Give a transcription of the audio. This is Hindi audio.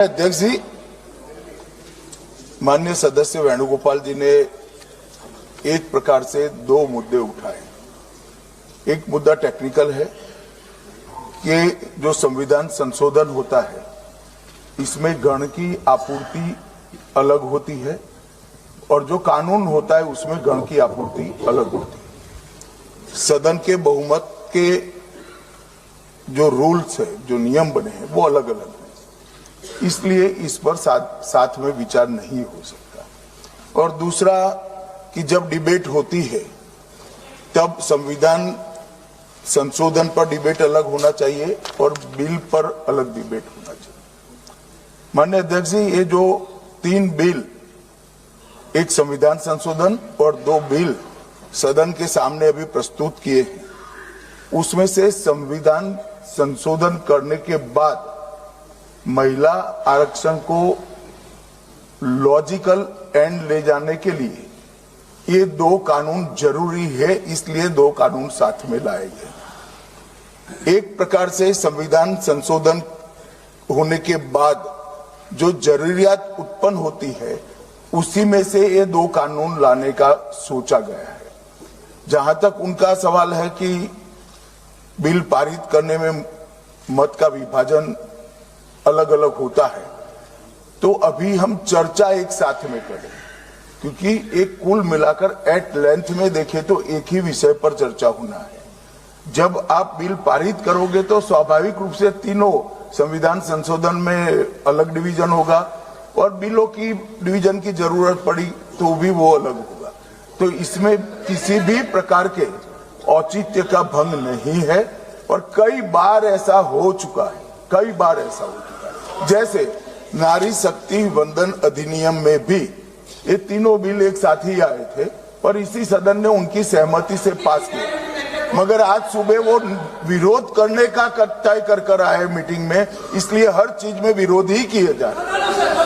अध्यक्ष जी, माननीय सदस्य वेणुगोपाल जी ने एक प्रकार से दो मुद्दे उठाए। एक मुद्दा टेक्निकल है कि जो संविधान संशोधन होता है इसमें गण की आपूर्ति अलग होती है और जो कानून होता है उसमें गण की आपूर्ति अलग होती है। सदन के बहुमत के जो रूल्स है, जो नियम बने हैं, वो अलग अलग है, इसलिए इस पर साथ में विचार नहीं हो सकता। और दूसरा कि जब डिबेट होती है तब संविधान संशोधन पर डिबेट अलग होना चाहिए और बिल पर अलग डिबेट होना चाहिए। माननीय अध्यक्ष जी, ये जो 3 बिल, एक संविधान संशोधन और 2 बिल सदन के सामने अभी प्रस्तुत किए हैं, उसमें से संविधान संशोधन करने के बाद महिला आरक्षण को लॉजिकल एंड ले जाने के लिए ये 2 कानून जरूरी है, इसलिए 2 कानून साथ में लाए गए। एक प्रकार से संविधान संशोधन होने के बाद जो जरूरियात उत्पन्न होती है उसी में से ये 2 कानून लाने का सोचा गया है। जहां तक उनका सवाल है कि बिल पारित करने में मत का विभाजन अलग अलग होता है, तो अभी हम चर्चा एक साथ में करें, क्योंकि एक कुल मिलाकर एट लेंथ में देखें तो एक ही विषय पर चर्चा होना है। जब आप बिल पारित करोगे तो स्वाभाविक रूप से तीनों संविधान संशोधन में अलग डिवीजन होगा और बिलों की डिवीजन की जरूरत पड़ी तो भी वो अलग होगा। तो इसमें किसी भी प्रकार के औचित्य का भंग नहीं है और कई बार ऐसा हो चुका है, कई बार ऐसा हो चुका है। जैसे नारी शक्ति वंदन अधिनियम में भी ये तीनों बिल एक साथ ही आए थे पर इसी सदन ने उनकी सहमति से पास किया, मगर आज सुबह वो विरोध करने का तय कर आए मीटिंग में, इसलिए हर चीज में विरोध ही किए जा रहे हैं।